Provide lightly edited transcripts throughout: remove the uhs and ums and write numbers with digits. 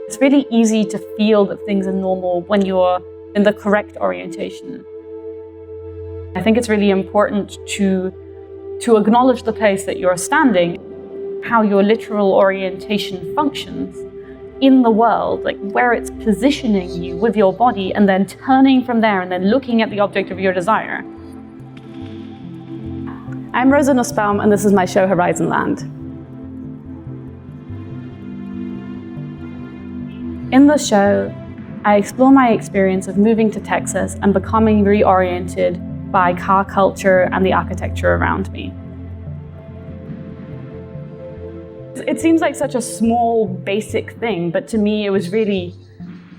It's really easy to feel that things are normal when you're in the correct orientation. I think it's really important to acknowledge the place that you're standing, how your literal orientation functions in the world, like where it's positioning you with your body, and then turning from there and then looking at the object of your desire. I'm Rosa Nussbaum, and this is my show Horizonland. In the show, I explore my experience of moving to Texas and becoming reoriented by car culture and the architecture around me. It seems like such a small, basic thing, but to me it was really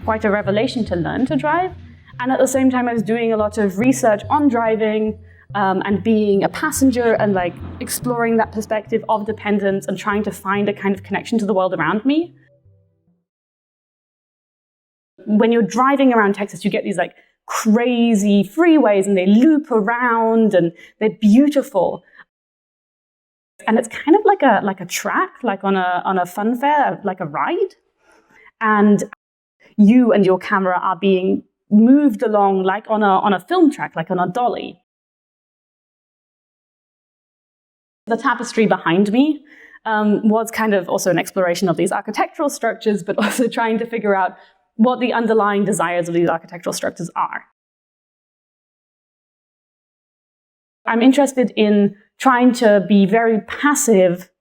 quite a revelation to learn to drive. And at the same time, I was doing a lot of research on driving and being a passenger and like exploring that perspective of dependence and trying to find a kind of connection to the world around me. When you're driving around Texas, you get these like crazy freeways and they loop around and they're beautiful. And it's kind of like a track, like on a fun fair, like a ride. And you and your camera are being moved along like on a film track, like on a dolly. The tapestry behind me was kind of also an exploration of these architectural structures, but also trying to figure out what the underlying desires of these architectural structures are. I'm interested in trying to be very passive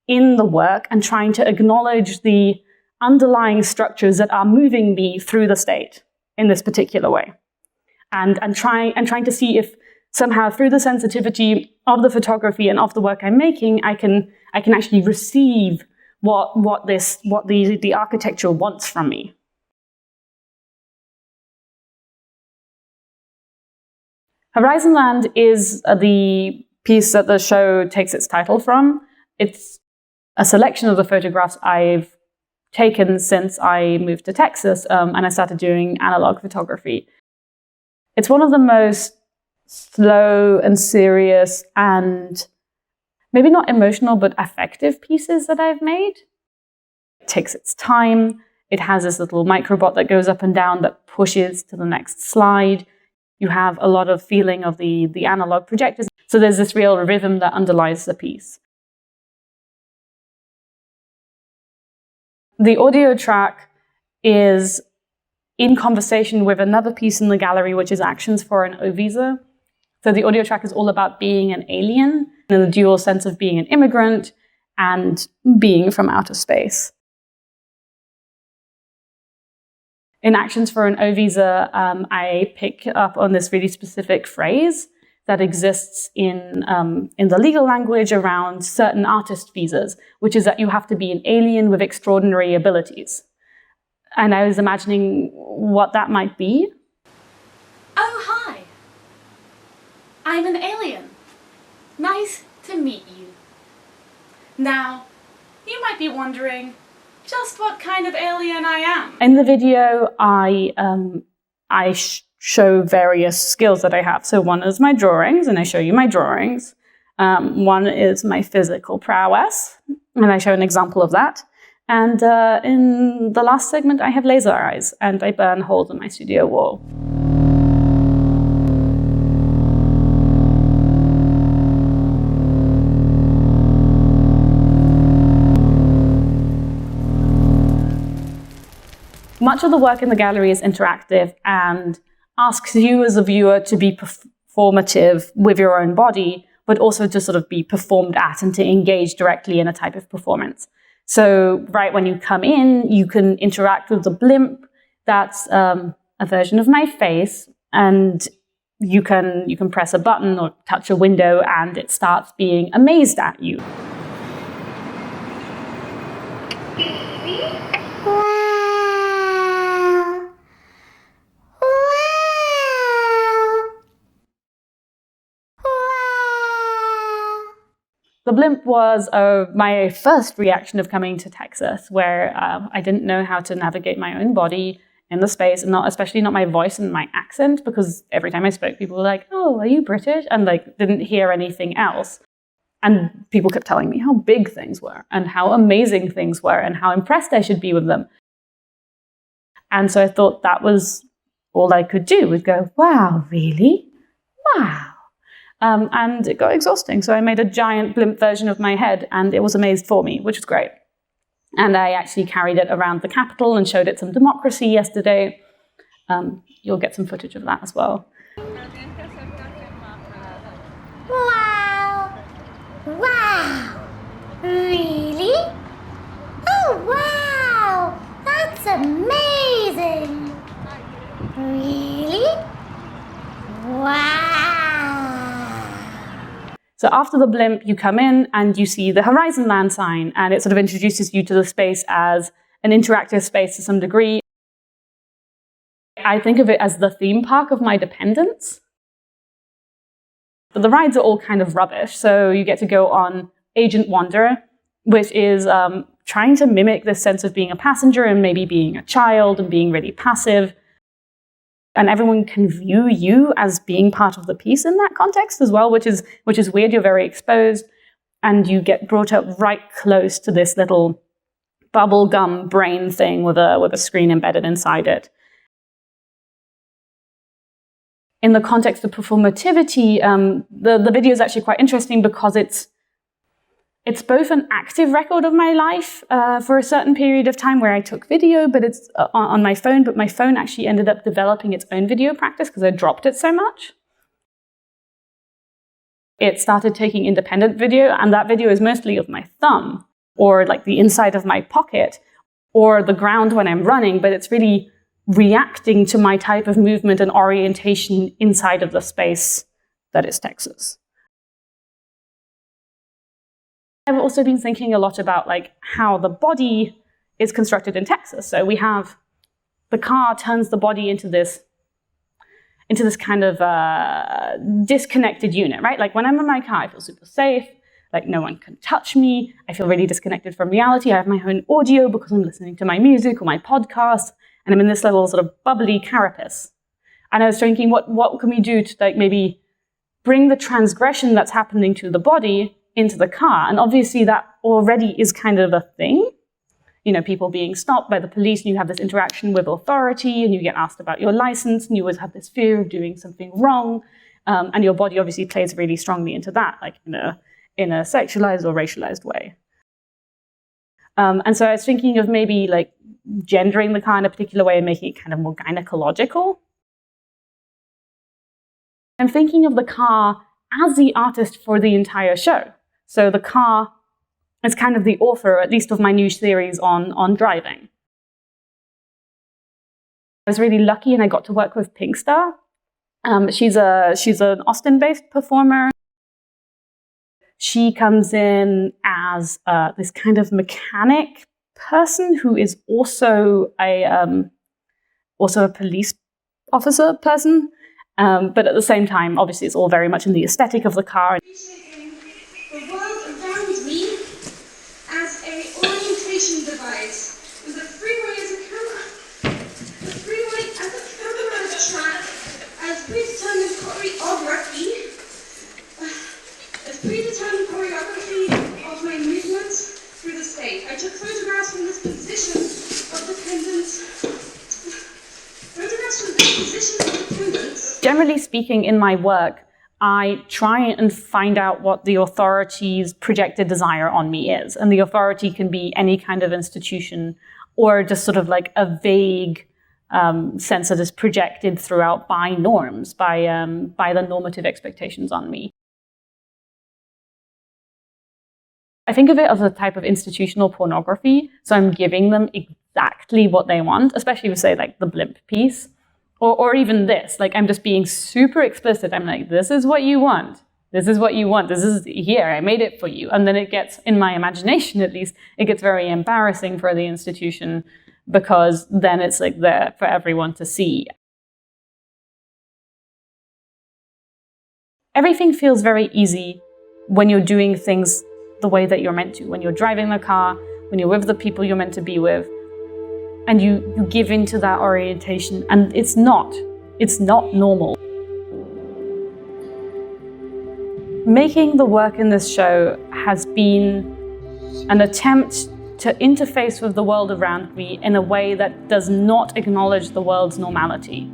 in the work and trying to acknowledge the underlying structures that are moving me through the state in this particular way. And trying to see if somehow through the sensitivity of the photography and of the work I'm making, I can actually receive what the architecture wants from me. Horizonland is the piece that the show takes its title from. It's a selection of the photographs I've taken since I moved to Texas and I started doing analog photography. It's one of the most slow and serious and maybe not emotional but affective pieces that I've made. It takes its time. It has this little microbot that goes up and down that pushes to the next slide. You have a lot of feeling of the analog projectors. So there's this real rhythm that underlies the piece. The audio track is in conversation with another piece in the gallery, which is Actions for an O Visa. So the audio track is all about being an alien in the dual sense of being an immigrant and being from outer space. In Actions for an O Visa, I pick up on this really specific phrase that exists in the legal language around certain artist visas, which is that you have to be an alien with extraordinary abilities. And I was imagining what that might be. Oh, hi. I'm an alien. Nice to meet you. Now, you might be wondering just what kind of alien I am. In the video, I show various skills that I have. So one is my drawings, and I show you my drawings. One is my physical prowess, and I show an example of that. And in the last segment, I have laser eyes, and I burn holes in my studio wall. Much of the work in the gallery is interactive and asks you as a viewer to be performative with your own body, but also to sort of be performed at and to engage directly in a type of performance. So right when you come in, you can interact with the blimp. That's a version of my face, and you can press a button or touch a window and it starts being amazed at you. The blimp was my first reaction of coming to Texas, where I didn't know how to navigate my own body in the space, and especially not my voice and my accent, because every time I spoke, people were like, "Oh, are you British?" and like didn't hear anything else. And people kept telling me how big things were and how amazing things were and how impressed I should be with them. And so I thought that was all I could do, was go, wow, really? Wow. And it got exhausting. So I made a giant blimp version of my head, and it was a maze for me, which was great. And I actually carried it around the Capitol and showed it some democracy yesterday. You'll get some footage of that as well. Wow! Wow! Really? Oh, wow! That's amazing! Really? Wow! So after the blimp, you come in and you see the Horizonland sign, and it sort of introduces you to the space as an interactive space to some degree. I think of it as the theme park of my dependents. But the rides are all kind of rubbish. So you get to go on Agent Wonder, which is trying to mimic this sense of being a passenger and maybe being a child and being really passive. And everyone can view you as being part of the piece in that context as well, which is weird. You're very exposed, and you get brought up right close to this little bubblegum brain thing with a screen embedded inside it. In the context of performativity, the video is actually quite interesting because it's both an active record of my life for a certain period of time where I took video, but it's on my phone. But my phone actually ended up developing its own video practice because I dropped it so much. It started taking independent video, and that video is mostly of my thumb, or like the inside of my pocket, or the ground when I'm running, but it's really reacting to my type of movement and orientation inside of the space that is Texas. I've also been thinking a lot about like how the body is constructed in Texas. So we have the car turns the body into this kind of disconnected unit, right? Like when I'm in my car, I feel super safe. Like no one can touch me. I feel really disconnected from reality. I have my own audio because I'm listening to my music or my podcast, and I'm in this little sort of bubbly carapace. And I was thinking, what can we do to like maybe bring the transgression that's happening to the body into the car? And obviously that already is kind of a thing. You know, people being stopped by the police, and you have this interaction with authority, and you get asked about your license, and you always have this fear of doing something wrong. And your body obviously plays really strongly into that, like in a sexualized or racialized way. And so I was thinking of maybe like gendering the car in a particular way and making it kind of more gynecological. I'm thinking of the car as the artist for the entire show. So the car is kind of the author, at least of my new series on driving. I was really lucky and I got to work with Pink Star. She's an Austin-based performer. She comes in as this kind of mechanic person who is also a police officer person. But at the same time, obviously, it's all very much in the aesthetic of the car. The world around me as a orientation device, with the freeway as a camera, the freeway as a camera track, as predetermined choreography, of my movements through the state. I took photographs from this position of dependence. Generally speaking, in my work, I try and find out what the authority's projected desire on me is. And the authority can be any kind of institution or just sort of like a vague sense that is projected throughout by norms, by the normative expectations on me. I think of it as a type of institutional pornography. So I'm giving them exactly what they want, especially with, say, like the blimp piece. Or even this, like I'm just being super explicit. I'm like, this is what you want. This is what you want. This is here. I made it for you. And then it gets, in my imagination at least, it gets very embarrassing for the institution because then it's like there for everyone to see. Everything feels very easy when you're doing things the way that you're meant to. When you're driving the car, when you're with the people you're meant to be with, and you give into that orientation, and it's not normal. Making the work in this show has been an attempt to interface with the world around me in a way that does not acknowledge the world's normality.